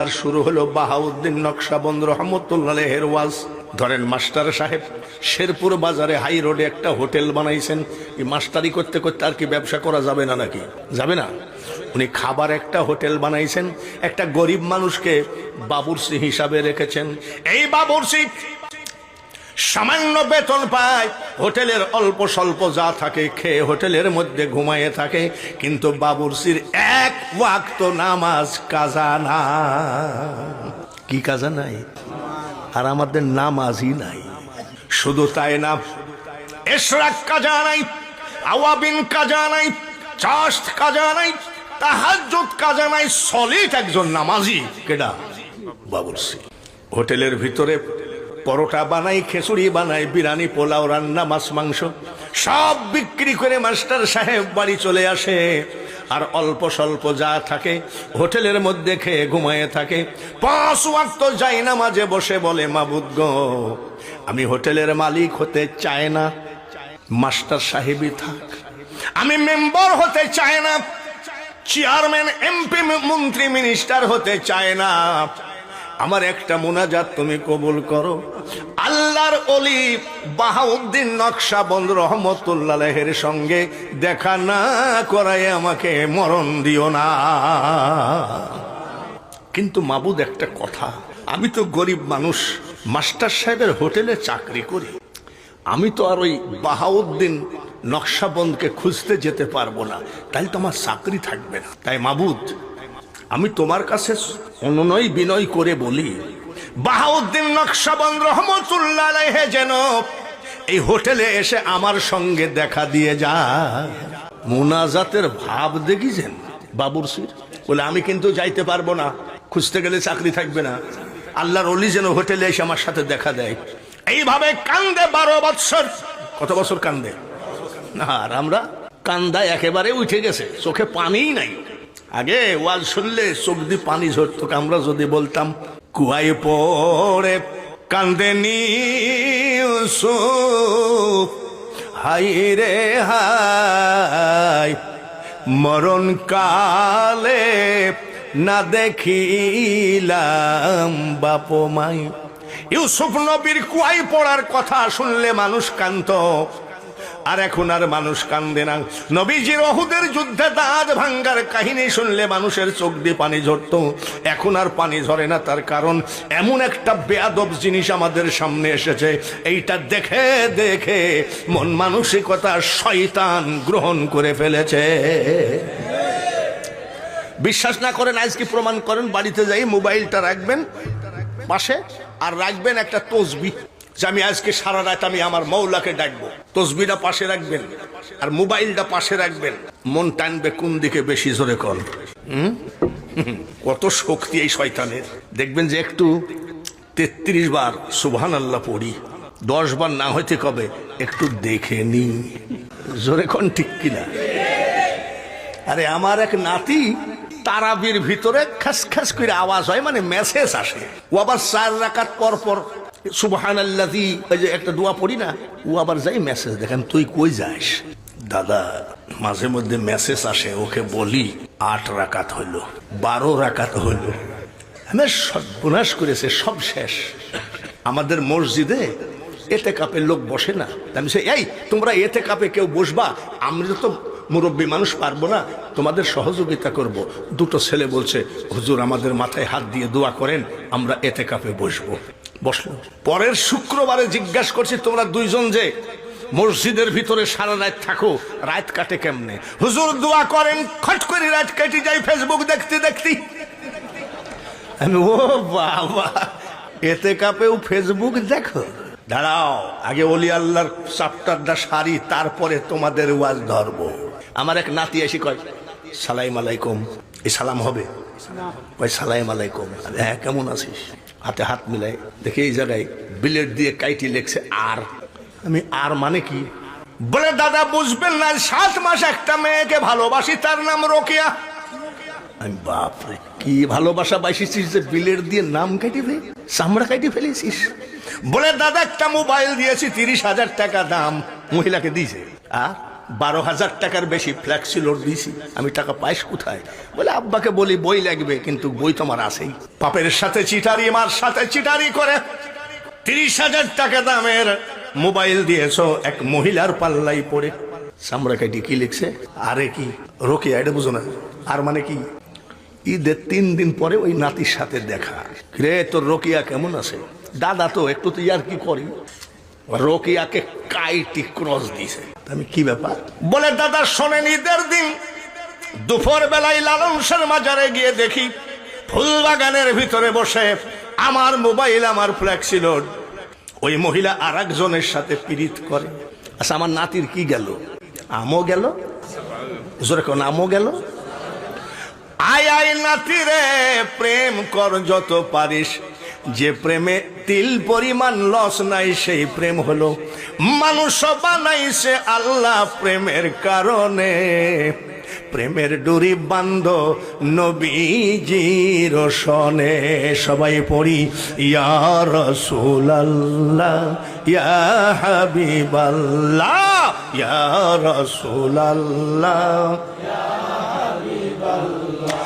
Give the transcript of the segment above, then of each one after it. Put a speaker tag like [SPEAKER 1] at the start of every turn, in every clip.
[SPEAKER 1] আর শুরু হলো বাহাউদ্দিন নকশবন্দ রহমতুল্লাহ আলাইহির ওয়াজ। ধরেন মাস্টার সাহেব শেরপুর বাজারে হাই রোডে একটা হোটেল বানাইছেন। এই মাস্টারি করতে করতে আর কি ব্যবসা করা যাবে না নাকি? যাবে না। উনি খাবার একটা হোটেল বানাইছেন, একটা গরিব মানুষকে বাবুর্চি হিসাবে রেখেছেন। এই বাবুর্চি সামান্য বেতন পায়, হোটেলের অল্প স্বল্প যা থাকে খেয়ে হোটেলের মধ্যে ঘুমায়ে থাকে, কিন্তু বাবুর্চির এক ওয়াক্ত নামাজ কাজা না। কি কাজা নাই? আর আমাদের নামাজই নাই। শুধু তাই না, ইশরাক কাজা নাই, আওয়াবিন কাজা নাই, চাশত কাজা নাই, তাহাজ্জুদ কাজা নাই। সলিড একজন নামাজি কেডা? বাবুর্চি। হোটেলের ভিতরে পরোটা বানাই, খিচুড়ি বানাই, বিরিয়ানি, পোলাও, রান্না, মাছ মাংস সব বিক্রি করে মাস্টার সাহেব বাড়ি চলে আসে। আর অল্প স্বল্প যা থাকে হোটেলের মধ্যে খেয়ে ঘুমায়ে থাকে। 5 ওয়াক্ত যাই নামাজে বসে বলে, মাবুদ গো, আমি হোটেলের মালিক হতে চাই না, মাস্টার সাহেবই থাক। আমি মেম্বার হতে চাই না, চেয়ারম্যান, এমপি, মন্ত্রী, মিনিস্টার হতে চায় না। আমার একটা মুনাজাত তুমি কবুল করো। আল্লাহর ওলি বাহাউদ্দিন নকশবন্দ রহমতুল্লাহ আলাইহির সঙ্গে দেখা না করায় আমাকে মরণ দিও না। কিন্তু মাবুদ, একটা কথা, আমি তো গরিব মানুষ, মাস্টার সাহেবের হোটেলে চাকরি করি, আমি তো আর ওই বাহাউদ্দিন নকশবন্দকে খুঁজতে যেতে পারবো না, তাই তো আমার চাকরি থাকবে না। তাই মাবুদ, আমি তোমার কাছে অনুনয় বিনয় করে বলি, বাহাউদ্দিন নকশবন্দ রহমতুল্লাহ আলাইহি যেন এই হোটেলে এসে আমার সঙ্গে দেখা দিয়ে যায়। মুনাজাতের ভাব দেখিছেন বাবুর্চির? বলে, আমি কিন্তু যাইতে পারবো না, খুঁজতে গেলে চাকরি থাকবে না, আল্লাহর ওলি যেন হোটেলে এসে আমার সাথে দেখা দেয়। এইভাবে কান্দে 12 বৎসর। কত বছর কান্দে? না, আর আমরা কান্দায় একেবারে উঠে গেছে, চোখে পানিই নাই। আগে ওয়াজ শুনলে চোখ দিয়ে পানি ঝরতো। আমরা যদি বলতাম, কুয়ায় পড়ে কান্দেনি ইউসুফ, হাই রে হাই, মরণ কালে না দেখিলাম বাপ মাই। ইউসুফ নবীর কুয়ায় পড়ার কথা শুনলে মানুষ কাঁদত, আর এখন আর মানুষ কান্দে না। নবীজির উহুদের যুদ্ধে দাঁত ভাঙ্গার কাহিনী শুনলে মানুষের চোখ দিয়ে পানি ঝরত, এখন আর পানি ঝরে না। তার কারণ এমন একটা বেয়াদব জিনিস আমাদের সামনে এসেছে, এইটা দেখে দেখে মন মানসিকতা শয়তান গ্রহণ করে ফেলেছে। বিশ্বাস না করেন, আজকে প্রমাণ করেন। বাড়িতে যাই মোবাইলটা রাখবেন পাশে, আর রাখবেন একটা তসবিহ, যে আমি আজকে সারা রাত আমি আমার মৌলাকে ডাকবো। তসবিহটা পাশে রাখবেন আর মোবাইলটা পাশে রাখবেন। মন টানবে কোন দিকে বেশি, জোরে কর। কত শক্তি এই শয়তানের। দেখবেন যে একটু 33 বার সুবহানাল্লাহ পড়ি, 10 বার না হইতে কবে একটু দেখে নি, জোরে কোন ঠিক কিনা? আরে আমার এক নাতি তারাবির ভিতরে খাস খাস করে আওয়াজ হয়, মানে মেসেজ আসে। ও আবার 4 রাকাত পর পর সুবহানাল্লাযী, ওই যে একটা দোয়া পড়ি না, ও আবার যাই মেসেজ। দেখেন, তুই কই যাস? দাদা, মাঝে মধ্যে মেসেজ আসে, ওকে বলি 8 রাকাত হইল, 12 রাকাত হইল। আমি সর্বনাশ করেছে, সব শেষ। আমাদের মসজিদে এতেকাপের লোক বসে না। আমি বলছি, এই তোমরা এতেকাপে কেউ বসবা? আমরা তো মুরব্বী মানুষ, পারবো না, তোমাদের সহযোগিতা করব। 2টো ছেলে বলছে, হুজুর আমাদের মাথায় হাত দিয়ে দোয়া করেন, আমরা এতেকাপে বসবো। বসলো। পরের শুক্রবারে জিজ্ঞাসা করছি, তোমরা 2জন যে মসজিদের ভিতরে সারা রাত থাকো, রাত কাটে কেমনে? হুজুর দোয়া করেন, খট করে রাত কেটে যাই ফেসবুক দেখতে দেখতে। আমি, ও বাবা, এতেকাপেও ফেসবুক দেখো? দাঁড়াও, আগে ওলি আল্লাহর চ্যাপ্টারটা সারি, তারপরে তোমাদের ওয়াজ ধরবো। আমার এক নাতি এসে কয়, সালাম আলাইকুম। এই সালাম হবে? কয় সালাম আলাইকুম। হ্যাঁ, কেমন আছিস? হাতে হাত মিলাই দেখে এই জায়গায় বিলেট দিয়ে কাইটি লেখছে আর। আমি, আর মানে কি? বলে, দাদা বুঝবেন না, 7 মাস একটা মেয়েকে ভালোবাসি, তার নাম রোকেয়া। আমি, বাপরে, কি ভালোবাসা বাইসিস যে বিলেট দিয়ে নাম কাটি ফেলে, চামড়া কাটি ফেলেছিস? বলে, দাদা একটা মোবাইল দিয়েছি, 30,000 টাকা দাম, মহিলাকে দিয়েছে। আর 12,000 টাকার বেশি ফ্ল্যাক্সি লোড দিয়েছি। আমি টাকা পাইস কোথায়? বলে আব্বাকে বলি বই লাগবে, কিন্তু বই তোমার আছেই। বাপের সাথে চিটারি, মার সাথে চিটারি করে 30,000 টাকা দামের মোবাইল দিয়েছো এক মহিলার পাল্লাই পড়ে। সামরা কাটি কি লিখছে? আরে কি রোকেয়া, এটা বুঝো না? আর মানে কি, ঈদের 3 দিন পরে ওই নাতির সাথে দেখা। রে তোর রোকেয়া কেমন আছে? দাদা তো একটু তো ইয়ার কি করি, রোকেয়াকে কাইটি ক্রস দিছে। আমি কি ব্যাপার? বলে দাদা শোনেন, ঈদের দিন দুপুর বেলায় লালন শাহর মাজারে গিয়ে দেখি ফুল বাগানের ভিতরে বসে আমার মোবাইল, আমার ফ্ল্যাক্সি লোড, ওই মহিলা আর একজনের সাথে পীড়িত করে। আচ্ছা আমার নাতির কি গেল? আমও গেল, জোরে কোন আমও গেল। আয় আয় নাতি রে, প্রেম কর যত পারিস, যে প্রেমে তিল পরিমাণ লস নাই সেই প্রেম হলো। মানুষ বানাইছে আল্লাহ প্রেমের কারণে, প্রেমের ডুরি বান্ধ নবীজির সনে। সবাই পড়ি ইয়া রাসূলুল্লাহ ইয়া হাবিবাল্লাহ ইয়া রাসূলুল্লাহ ইয়া হাবিবাল্লাহ।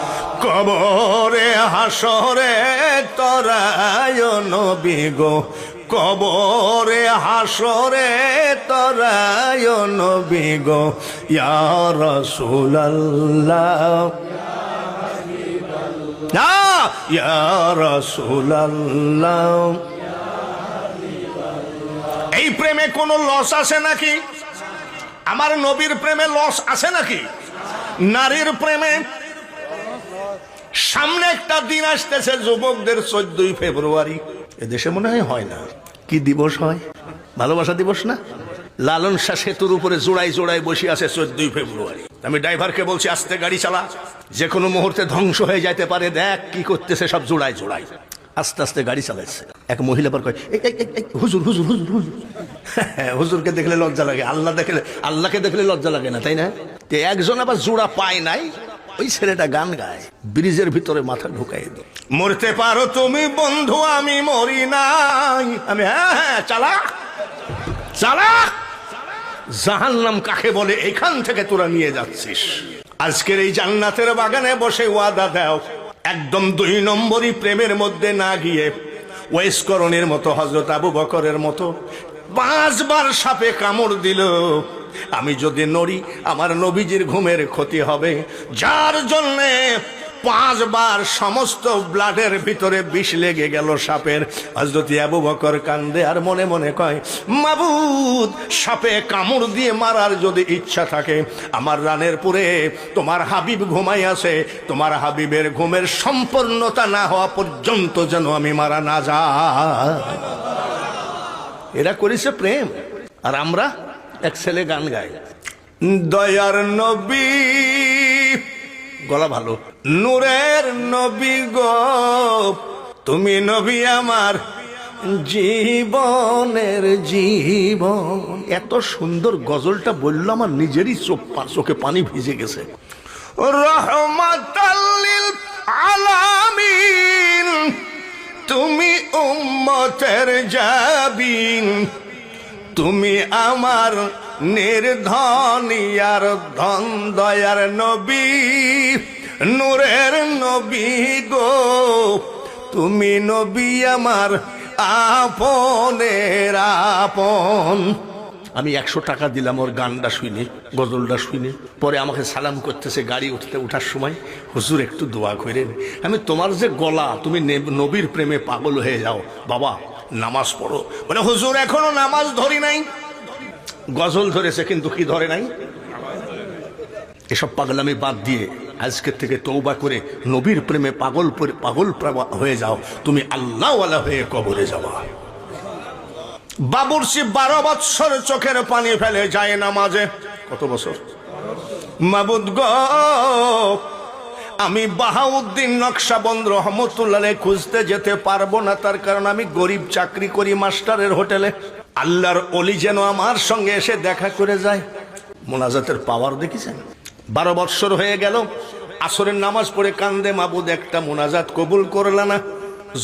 [SPEAKER 1] কবরে হাসরে তরায় নবী গো, কবরে হাসরে তরায় নবী গো, ইয়া রাসূলুল্লাহ ইয়া রাসূলুল্লাহ। এই প্রেমে কোনো লস আছে নাকি? আমার নবীর প্রেমে লস আছে নাকি? নারীর প্রেমে সামনে একটা দিন আসতেছে যুবকদের, 14ই ফেব্রুয়ারি। এদেশে মনে হয় না, কি দিবস হয়? ভালোবাসা দিবস না? লালন শাহ সেতুর উপরে জোড়ায় জোড়ায় বসে আছে 14ই ফেব্রুয়ারি। আমি ড্রাইভারকে বলছি আস্তে গাড়ি চালা, যে কোনো মুহূর্তে ধ্বংস হয়ে যাইতে পারে, দেখ কি করতেছে সব জোড়ায় জোড়ায়। আস্তে আস্তে গাড়ি চালাচ্ছে। এক মহিলা পর কয় হুজুর হুজুর হুজুর হুজুর। হুজুরকে দেখলে লজ্জা লাগে, আল্লাহকে দেখলে লজ্জা লাগে না, তাই না? একজন আবার জোড়া পায় নাই, ওই ছেলেটা গান গায়, ব্রিজের ভিতরে মাথা ঢুকাই দাও। মরতে পারো তুমি বন্ধু, আমি মরি নাই। আমি হ্যাঁ চালা চালা। জাহান্নাম কাকে বলে এখান থেকে তোরা নিয়ে যাচ্ছিস। আজকের এই জান্নাতের বাগানে বসে ওয়াদা দাও, একদম 2 নম্বরই প্রেমের মধ্যে না গিয়ে ওয়েসকরণের মতো, হযরত আবু বকরের মতো 5 বার সাপে কামড় দিল, আমি যদি নড়ি আমার নবীজির ঘুমের ক্ষতি হবে। যার জন্যে 5 বার সমস্ত ব্লাডের ভিতরে বিষ লেগে গেল সাপের। হযরত আবু বকর কান্দে আর মনে মনে কয়, মাবুদ, সাপে কামড় দিয়ে মারার যদি ইচ্ছা থাকে, আমার রানের পুরে তোমার হাবিব ঘুমাই আছে, তোমার হাবিবের ঘুমের সম্পূর্ণতা না হওয়া পর্যন্ত যেন আমি মারা না যায়। এরা করেছে প্রেম, আর আমরা এক ছেলে গান গায়, দয়ার নবী, গলা ভালো, নূরের নবী গো, তুমি নবী আমার জীবনের জীবন। এত সুন্দর গজলটা বললো, আমার নিজেরই চোখে পানি ভিজে গেছে। রহমাতাল লিল আলামিন, তুমি উম্মতের জাবিন, তুমি আমার নির্ধনিয়ার ধন, দয়ার নবী, নূরের নবী গো, তুমি নবী আমার আপনের আপন। আমি 100 টাকা দিলাম ওর গানটা শুনে, গজলটা শুনে। পরে আমাকে সালাম করতেছে গাড়ি উঠার সময়, হুজুর একটু দোয়া করেন, আমি তোমার যে গলা, তুমি নবীর প্রেমে পাগল হয়ে যাও, বাবা নামাজ পড়ো। বলে হুজুর এখনো নামাজ ধরি নাই। গজল ধরেছে কিন্তু কি ধরে নাই? এসব পাগলামি বাদ দিয়ে আজকের থেকে তওবা করে নবীর প্রেমে পাগল হয়ে যাও, তুমি আল্লাহওয়ালা হয়ে কবরে যাওয়া। বাবুর্চি 12 বৎসর চোখের পানি ফেলে যায় নামাজে। কত বছর? মাবুদ গো, আমি বাহাউদ্দিন নকশবন্দ রহমতুল্লাহ খুঁজতে যেতে পারবো না, তার কারণ আমি গরিব, চাকরি করি মাস্টারের হোটেলে। আল্লাহর ওলি যেন আমার সঙ্গে এসে দেখা করে যায়। মোনাজাতের পাওয়ার দেখেছেন? 12 বৎসর হয়ে গেল, আসরের নামাজ পড়ে কান্দে, মাবুদ একটা মোনাজাত কবুল করলা না।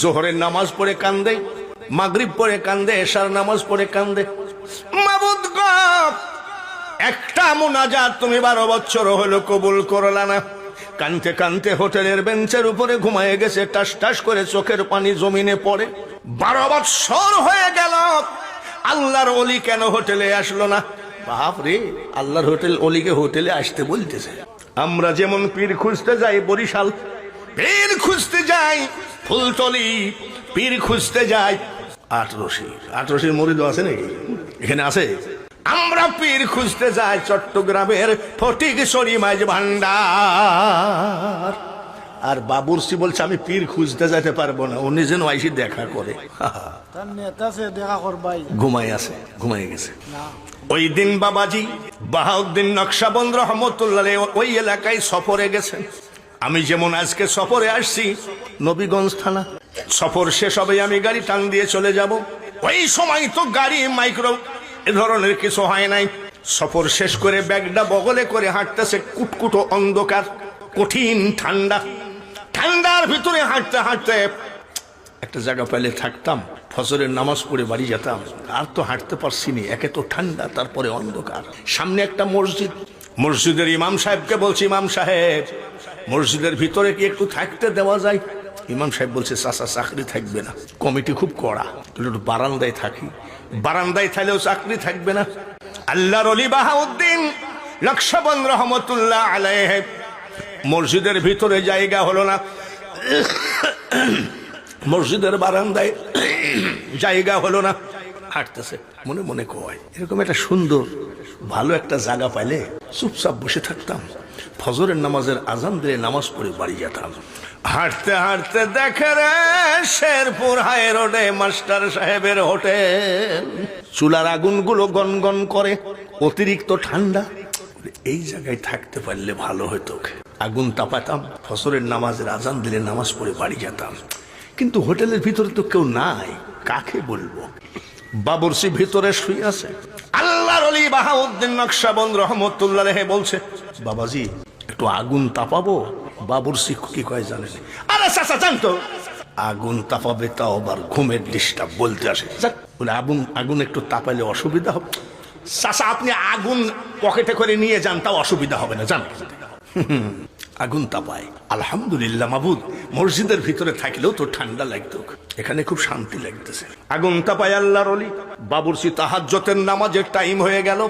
[SPEAKER 1] জোহরের নামাজ পড়ে কান্দে, মাগরিব পড়ে কান্দে, এশার নামাজ পড়ে কান্দে, মাবুদ গো একটা মুনাজাত তুমি 12 বছর হলো কবুল করলা না। কানতে কানতে হোটেলের বেঞ্চের উপরে ঘুমায় গেছে, টাস টাস করে চোখের পানি জমিনে পড়ে। 12 বছর হয়ে গেল, আল্লাহর ওলি কেন হোটেলে আসলো না? বাপ রে, আল্লাহর ওলিকে হোটেলে আসতে বলতেছে। আমরা যেমন পীর খুঁজতে যাই বরিশাল, পীর খুঁজতে যাই ফুলতলি, পীর খুঁজতে যাই আটরশির মরিদ আছে নাকি এখানে? আছে। আমরা পীর খুঁজতে যাই চট্টগ্রামের ফটিকছড়ি মাঝ ভান্ডার। আর বাবুরসি বলছে আমি পীর খুঁজতে যেতে পারবো না, উনি যেন আইসি দেখা করে। ঘুমাই গেছে। ওই দিন বাবাজি বাহাউদ্দিন নকশবন্দ রহমতুল্লাহ ওই এলাকায় সফরে গেছেন। আমি যেমন আজকে সফরে আসছি নবীগঞ্জ থানা, সফর শেষ হবে আমি গাড়ি টান দিয়ে চলে যাব। ওই সময় তো গাড়ি মাইক্রো এ ধরনের কিছু হয় নাই। সফর শেষ করে ব্যাগটা বগলে করে হাঁটতেছে, কুটকুটো অন্ধকার, কঠিন ঠান্ডা। ঠান্ডার ভিতরে হাঁটতে হাঁটতে একটা জায়গা পেলে থাকতাম, ফজরের নামাজ পড়ে বাড়ি যেতাম। আর তো হাঁটতে পারছি নি, একে তো ঠান্ডা, তারপরে অন্ধকার। সামনে একটা মসজিদ, মসজিদের ইমাম সাহেবকে বলছি, ইমাম সাহেব মসজিদের ভিতরে কি একটু থাকতে দেওয়া যায়? ইমাম সাহেব বলছে চাচা চাকরি থাকবে না, কমিটি খুব কড়া, একটু বারান্দায় থাকি। বারান্দায় থাকলেও চাকরি থাকবে না। আল্লাহর ওলি বাহাউদ্দিন নকশবন্দ রহমতুল্লাহ আলাইহি মসজিদের ভিতরে জায়গা হলো না, মসজিদের বারান্দায় জায়গা হলো না, হাঁটতেছে। মনে মনে কয় এরকম একটা সুন্দর ভালো একটা জায়গা পাইলে চুপচাপ বসে থাকতাম, ফজরের নামাজের আজান দিয়ে নামাজ পড়ে বাড়ি যেতাম। হাঁটতে হাঁটতে দেখে রে শেরপুর হাই রোডে মাস্টার সাহেবের হোটেল। চুলার আগুনগুলো গনগন করে, অতিরিক্ত ঠান্ডা। এই জায়গায় থাকতে পারলে ভালো হতো, আগুন তাপাতাম, ফজরের নামাজের আজান দিলে নামাজ পড়ে বাড়ি যেতাম। কিন্তু হোটেলের ভিতরে তো কেউ নাই, কাকে বলবো? বাবুরসি ভিতরে শুয়ে আছে। আল্লাহর ওলি বাহাউদ্দিন নকশবন্দ রহমতুল্লাহ বলছে, বাবাজি একটু আগুন তাপাবো? বাবুরসি কি কয় জানেন? আরে চাচা জানতো আগুন তাপাবে, তাও আবার ঘুমের ডিস্টার্ব বলতে আসে। বলে আগুন একটু তাপাইলে অসুবিধা হবে? চাচা আপনি আগুন পকেটে করে নিয়ে যান, তাও অসুবিধা হবে না, জান। আগুন তাপায়। আলহামদুলিল্লাহ মাবুদ, মসজিদের ভিতরে থাকলেও তো ঠান্ডা লাগতো, এখানে খুব শান্তি লাগতেছে। আগুন তাপায় আল্লাহর ওলি। বাবুরসি তাহাজ্জুদের নামাজের টাইম হয়ে গেল,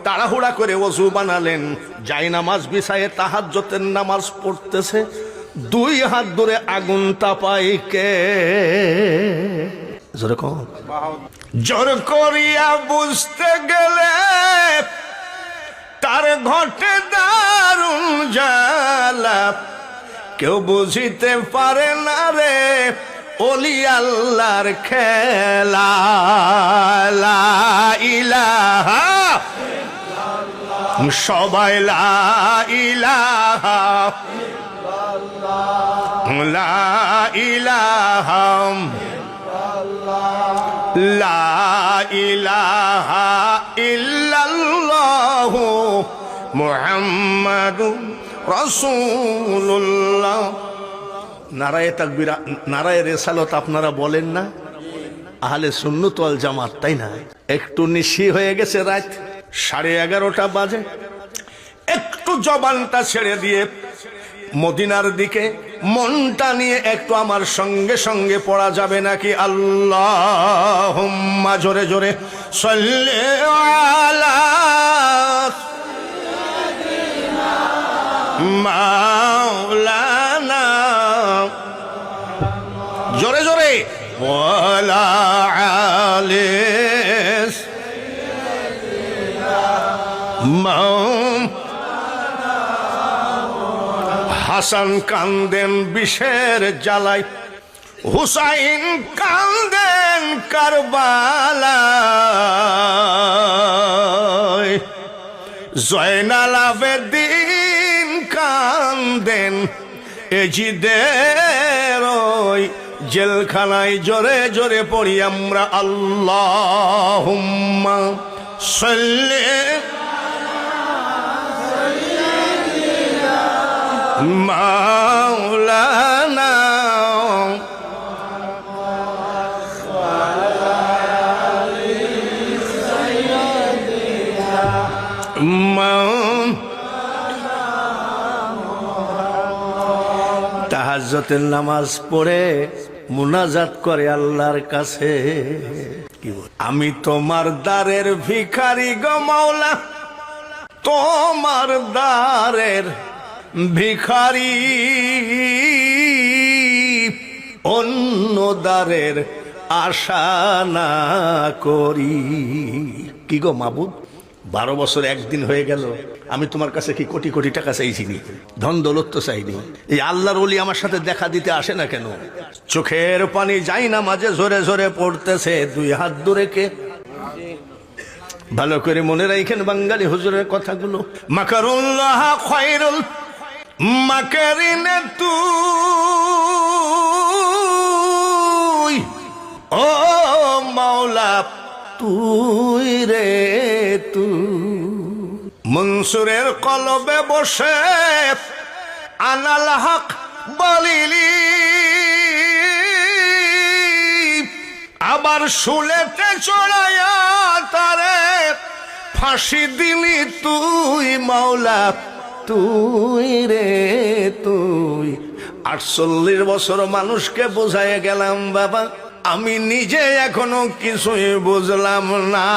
[SPEAKER 1] তাড়াহুড়া করে ওযু বানালেন, জায়নামাজ বিছায়ে তাহাজ্জুদের নামাজ পড়তেছে। 2 হাত ধরে আগুন তাপায় কে? জোর করিয়া বুঝতে গেলে তার ঘটে দারুণ জ্বালা, কেউ বুঝিতে পারে না রে ওলি আল্লাহর খেলা। লা ইলাহা ইল্লাল্লাহ, সবাই লা ইলাহা ইল্লাল্লাহ, লা ইলাহা লা ইলাহা ইল্লাল্লাহ মুহাম্মাদুর রাসূলুল্লাহ। নারায়ে তাকবীর, নারায়ে রিসালাত আপনারা বলেন না? আহলে সুন্নাত ওয়াল জামাত, তাই না? একটু নিশি হয়ে গেছে, রাত 11:30 বাজে। একটু জবানটা ছেড়ে দিয়ে মদিনার দিকে মনটা নিয়ে একটু আমার সঙ্গে সঙ্গে পড়া যাবে নাকি? আল্লাহুম্মা, জোরে জোরে সাল্লি আলা মাওলানা, জোরে জোরে ওয়ালা আলি হাসান কান্দেন বিষের জ্বালাই, হুসাইন কান্দেন কারবালায়, জয়নাল আবেদিন কান্দেন এজিদের ওই জেলখানায়। জোরে জোরে পড়ি আমরা আল্লাহুম্মা সাল্লি মাওলানা তাহাজ্জুদের নামাজ পড়ে মুনাজাত করে আল্লাহর কাছে। কি বল? আমি তোমার দ্বারের ভিখারি গো মাওলা, তোমার দ্বারের ভিখারি, অন্য দ্বারের আশা না করি। কি গো মাবুদ, 12 বছর একদিন হয়ে গেল, আমি তোমার কাছে কি কোটি কোটি টাকা চাইছিনি, ধন দৌলত তো চাইনি। এই আল্লাহর ওলি আমার সাথে দেখা দিতে আসে না কেন? চোখের পানি যাই না মাঝে ঝরে ঝরে পড়তেছে, 2 হাত দূরে কে? ভালো করে মনে রাখেন বাঙালি হুজুরের কথাগুলো। মাকারুল্লাহ খায়রুল মাকারিন, তুই ও মাওলা তুই রে তুই। মনসুরের কলবে বসে আনাল হক বলিলি, আবার শুলেতে চড়াইয়া তারে ফাঁসি দিলি তুই মাওলা তুই রে তুই। 48 বছর মানুষকে বোঝায় গেলাম বাবা, আমি নিজে এখনো কিছুই বুঝলাম না।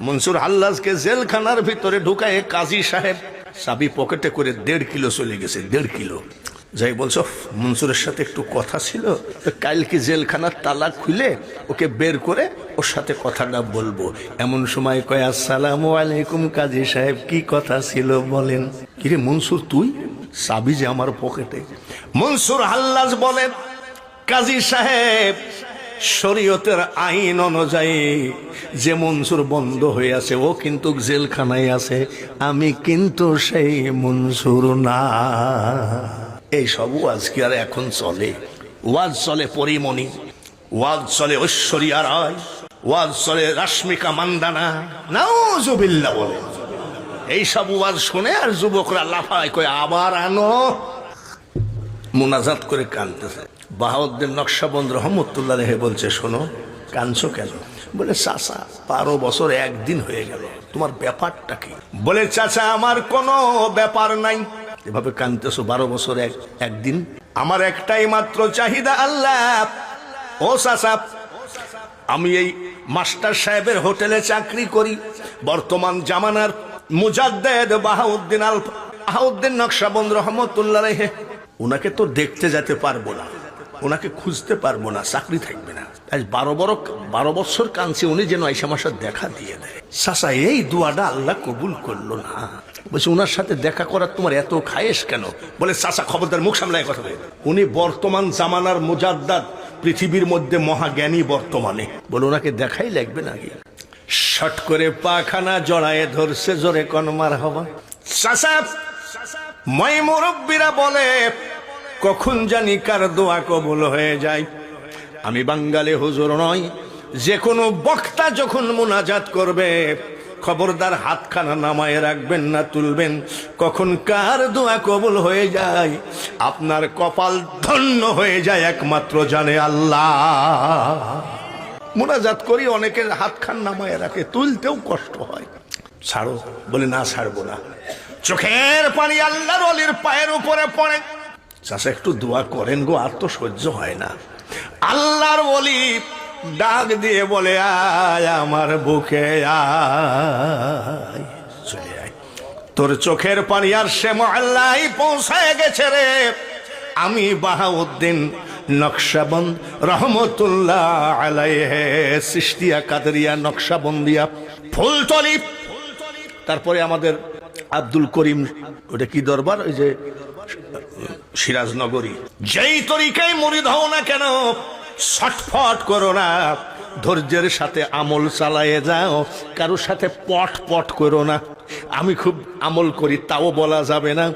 [SPEAKER 1] মনসুর হাল্লাজকে জেলখানার ভিতরে ঢুকায় কাজী সাহেব চাবি পকেটে করে 1.5 কিলো চলে গেছে, 1.5 কিলো। যাই বলছো মনসুরের সাথে একটু কথা ছিল, কালকে জেলখানার তালা খুলে ওকে বের করে ওর সাথে কথাটা বলবো। এমন সময় কয়, আসসালামু আলাইকুম কাজী সাহেব, কি কথা ছিল বলেন। কিরে মনসুর তুই? চাবি যে আমার পকেটে। মনসুর হাল্লাজ বলেন, কাজী সাহেব শরীয়তের আইন অনুযায়ী যে মনসুর বন্ধ হয়ে আছে ও কিন্তু জেলখানায় আছে, আমি কিন্তু সেই মনসুর না। এই সব ওয়াজ কি আর এখন চলে? ওয়াজ চলে পরিমণি, ওয়াজ চলে ঐশ্বরিয়া রায়, ওয়াজ চলে রাশ্মিকা মান্দানা, নাউজুবিল্লাহ বলে। এইসব ওয়াজ শুনে আর যুবকরা লাফায়, কয় আবার আনো। মুনাজাত করে কাঁদতেছে। বাহাউদ্দিন নকশবন্দ রহমতুল্লাহ রেহে বলছে, শোনো কাঁদছো কেন? বলে চাচা 12 বছর একদিন হয়ে গেল, তোমার ব্যাপারটা কি? বলে চাচা আমার কোনো ব্যাপার নাই। এভাবে কাঁদতেছো 12 বছর একদিন? আমার একটাই মাত্র চাহিদা আল্লাহ। ও চাচা, আমি এই মাস্টার সাহেবের হোটেলে চাকরি করি, বর্তমান জামানার মুজাদ্দেদ বাহাউদ্দিন নকশবন্দ রহমতুল্লাহ রেহে, ওনাকে তো দেখতে যেতে পারবো না, ওনাকে খুঁজতে পারবো না, চাকরি থাকবে না। আজ 12 বছর কাঁদছে, উনি যেন আইসা আমার সাথে দেখা দিয়ে দেয়। চাচা এই দোয়াটা আল্লাহ কবুল করলো না। বলছে ওনার সাথে দেখা করার তোমার এত খায়েশ কেন? বলে চাচা খবরদার, মুখ সামলায় কথা বলে। উনি বর্তমান জামানার মুজাদ্দাদ, পৃথিবীর মধ্যে মহাজ্ঞানী বর্তমানে। বলে ওনাকে দেখাই লাগবে নাকি? শট করে পাখানা জড়ায় ধরছে, জোরে কনমার হবা। চাচা মই মুরব্বীরা বলে কখন জানি কার দোয়া কবুল হয়ে যায়। আমি বাঙালি হুজুর নয়, যে কোনো বক্তা যখন মুনাজাত করবে খবরদার হাতখানা নামায় রাখবেন না, তুলবেন। কখন কার দোয়া কবুল হয়ে যায়, আপনার কপাল ধন্য হয়ে যায় একমাত্র জানে আল্লাহ। মুনাজাত করি অনেকের হাতখান নামায় রাখে, তুলতেও কষ্ট হয়। ছাড়ো, বলে না ছাড়বো না। চোখের পানি আল্লাহর ওলির পায়ের উপরে পড়ে। চাচা একটু দোয়া করেন গো, আর তো সহ্য হয় না। আল্লাহর ওলি ডাক দিয়ে বলে, আয় আমার বুকে আয়, চলে আয়। তোর চোখের পানি আর সে মহল্লায় পৌঁছায় গেছে রে। আমি বাহাউদ্দিন নকশবন্দ রহমতুল্লাহ আলাইহে, চিশতিয়া কাদরিয়া নকশবন্দিয়া ফুলতলি। তারপরে আমাদের আব্দুল করিম, ওটা কি দরবার, ওই যে সিরাজনগরী। যেই তরিকায় মুরিদ হও না কেন, ছটফট করো না, ধৈর্যের সাথে আমল চালায়ে যাও, কারোর সাথে পট পট করো না। আমি খুব আমল করি তাও বলা যাবে না।